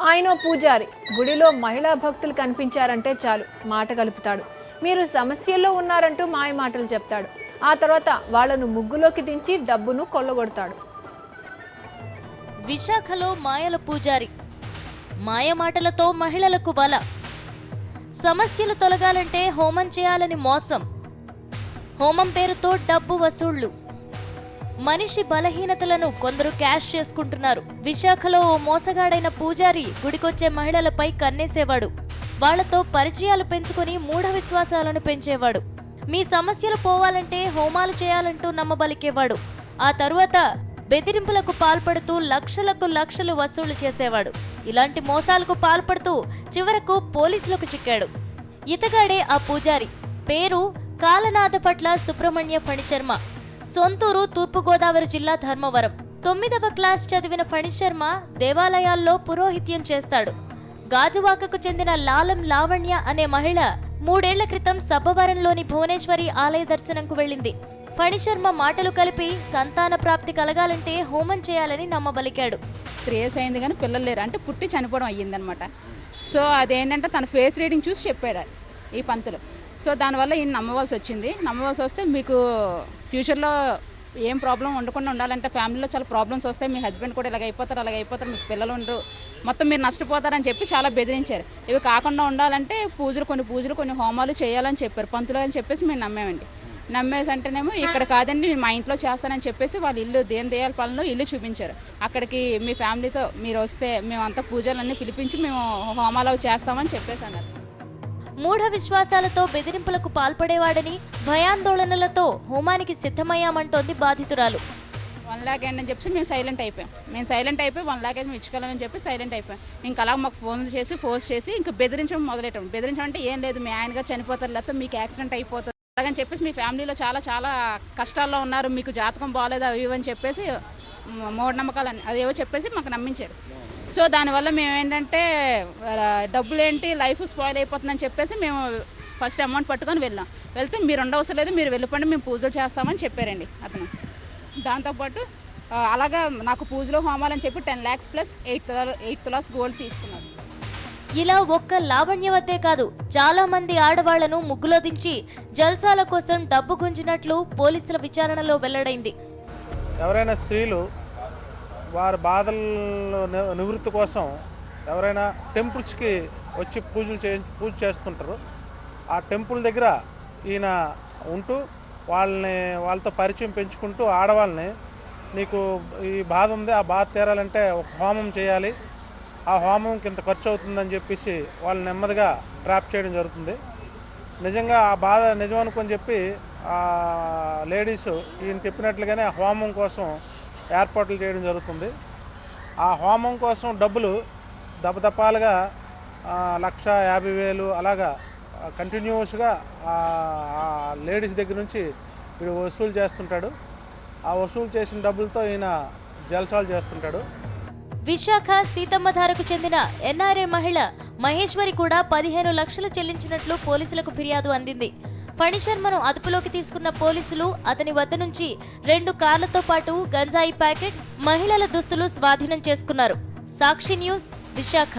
ఆయనో పూజారి. గుడిలో మహిళా భక్తులు కనిపించారంటే చాలు మాట కలుపుతాడు. మీరు సమస్యల్లో ఉన్నారంటూ మాయ మాటలు చెప్తాడు. ఆ తర్వాత వాళ్లను ముగ్గులోకి దించి డబ్బును కొల్లగొడతాడు. విశాఖలో మాయల పూజారి. మాయ మాటలతో మహిళలకు వల. సమస్యలు తొలగాలంటే హోమం చేయాలని మోసం. హోమం పేరుతో డబ్బు వసూళ్లు. మనిషి బలహీనతలను కొందరు క్యాష్ చేసుకుంటున్నారు. విశాఖలో ఓ మోసగాడైన పూజారి గుడికొచ్చే మహిళలపై కన్నేసేవాడు. వాళ్లతో పరిచయాలు పెంచుకుని మూఢ విశ్వాసాలను పెంచేవాడు. మీ సమస్యలు పోవాలంటే హోమాలు చేయాలంటూ నమ్మబలికేవాడు. ఆ తరువాత బెదిరింపులకు పాల్పడుతూ లక్షలకు లక్షలు వసూలు చేసేవాడు. ఇలాంటి మోసాలకు పాల్పడుతూ చివరకు పోలీసులకు చిక్కాడు. ఇతగాడే ఆ పూజారి. పేరు కాలనాథపట్ల సుబ్రహ్మణ్య ఫణిశర్మ. సొంతూరు తూర్పుగోదావరి జిల్లా ధర్మవరం. 9వ క్లాస్ చదివిన ఫణిశర్మ దేవాలయాల్లో పురోహిత్యం చేస్తాడు. గాజువాకకు చెందిన లాలం లావణ్య అనే మహిళ 3 ఏళ్ల క్రితం సబ్బవరంలోని భువనేశ్వరి ఆలయ దర్శనంకు వెళ్ళింది. ఫణిశర్మ మాటలు కలిపి సంతాన ప్రాప్తి కలగాలంటే హోమం చేయాలని నమ్మబలికాడు. 3 years అయింది కానీ పిల్లలు లేరు, అంటే పుట్టి చనిపోవడం అయ్యిందనమాట. సో అదేంటంటే తన ఫేస్ రీడింగ్ చూసి చెప్పాడు ఈ పంతులు. సో దానివల్ల ఈయన నమ్మవలసి వచ్చింది. నమ్మవలసి వస్తే మీకు ఫ్యూచర్లో ఏం ప్రాబ్లం ఉండకుండా ఉండాలంటే ఫ్యామిలీలో చాలా ప్రాబ్లమ్స్ వస్తాయి, మీ హస్బెండ్ కూడా ఇలాగ అయిపోతారు, మీకు పిల్లలు ఉండరు, మొత్తం మీరు నష్టపోతారని చెప్పి చాలా బెదిరించారు. ఇవి కాకుండా ఉండాలంటే కొన్ని కొన్ని హోమాలు చేయాలని చెప్పారు పంతులు అని చెప్పేసి మేము నమ్మామండి. నమ్మేసి అంటేనేమో ఇక్కడ కాదండి నేను మా ఇంట్లో చేస్తానని చెప్పేసి వాళ్ళు ఇల్లు దేని పనులు ఇల్లు చూపించారు. అక్కడికి మీ ఫ్యామిలీతో మీరు వస్తే మేమంతా పూజలన్నీ పిలిపించి మేము హోమాలు చేస్తామని చెప్పేసి అన్నారు. మూఢ విశ్వాసాలతో బెదిరింపులకు పాల్పడేవాడని భయాందోళనలతో హోమానికి సిద్ధమయ్యామంటోంది బాధితురాలు. 1 lakh అని చెప్పి మేము సైలెంట్ అయిపోయి 1 lakh అయితే ఇచ్చుకోవాలని చెప్పి సైలెంట్ అయిపోయాం. ఇంకా అలా మాకు ఫోర్స్ చేసి ఇంకా బెదిరించడం మొదలెట్టాం. బెదిరించడం అంటే ఏం లేదు, మీ ఆయనగా చనిపోతారు, లేకపోతే మీకు యాక్సిడెంట్ అయిపోతుంది అలాగని చెప్పేసి మీ ఫ్యామిలీలో చాలా కష్టాల్లో ఉన్నారు, మీకు జాతకం బాగాలేదు అవి ఇవని చెప్పేసి మూఢనమ్మకాలని అదేవో చెప్పేసి మాకు నమ్మించారు. సో దానివల్ల మేము ఏంటంటే డబ్బులు ఏంటి లైఫ్ స్పాయిల్ అయిపోతుందని చెప్పేసి మేము ఫస్ట్ అమౌంట్ పట్టుకొని వెళ్తే మీరు ఉండవసరం లేదు, మీరు వెళ్ళిపోండి, మేము పూజలు చేస్తామని చెప్పారండి అతను. దాంతోపాటు అలాగా నాకు పూజలో హోమాలని చెప్పి 10 lakhs ప్లస్ 8 tulas గోల్డ్ తీసుకున్నారు. ఇలా ఒక్క లావణ్యవతే కాదు, చాలా మంది ఆడవాళ్లను ముగ్గులో దించి జల్సాల కోసం డబ్బు గుంజినట్లు పోలీసుల విచారణలో వెల్లడైంది. ఎవరైనా స్త్రీలు వారి బాధల నివృత్తి కోసం ఎవరైనా టెంపుల్స్కి వచ్చి పూజ చేస్తుంటారు. ఆ టెంపుల్ దగ్గర ఈయన ఉంటూ వాళ్ళతో పరిచయం పెంచుకుంటూ ఆడవాళ్ళని నీకు ఈ బాధ ఉంది, ఆ బాధ తీరాలంటే ఒక హోమం చేయాలి, ఆ హోమంకి ఇంత ఖర్చు అవుతుందని చెప్పేసి వాళ్ళు నెమ్మదిగా ట్రాప్ చేయడం జరుగుతుంది. నిజంగా ఆ బాధ నిజం అనుకొని చెప్పి ఆ లేడీస్ ఈయన చెప్పినట్లుగానే ఆ హోమం కోసం ఏర్పాట్లు చేయడం జరుగుతుంది. ఆ హోమం కోసం డబ్బులు దపదపాలుగా 1,50,000 అలాగా కంటిన్యూస్గా లేడీస్ దగ్గర నుంచి వీడు వసూలు చేస్తుంటాడు. ఆ వసూలు చేసిన డబ్బులతో ఈయన జల్సాలు చేస్తుంటాడు. విశాఖ సీతమ్మధారకు చెందిన ఎన్ఆర్ఏ మహిళ మహేశ్వరి కూడా 15 లక్షలు చెల్లించినట్లు పోలీసులకు ఫిర్యాదు అందింది. ఫణిశర్మను అదుపులోకి తీసుకున్న పోలీసులు అతని వద్ద నుంచి 2 కార్లతో పాటు గంజాయి ప్యాకెట్, మహిళల దుస్తులు స్వాధీనం చేసుకున్నారు. సాక్షి న్యూస్, విశాఖ.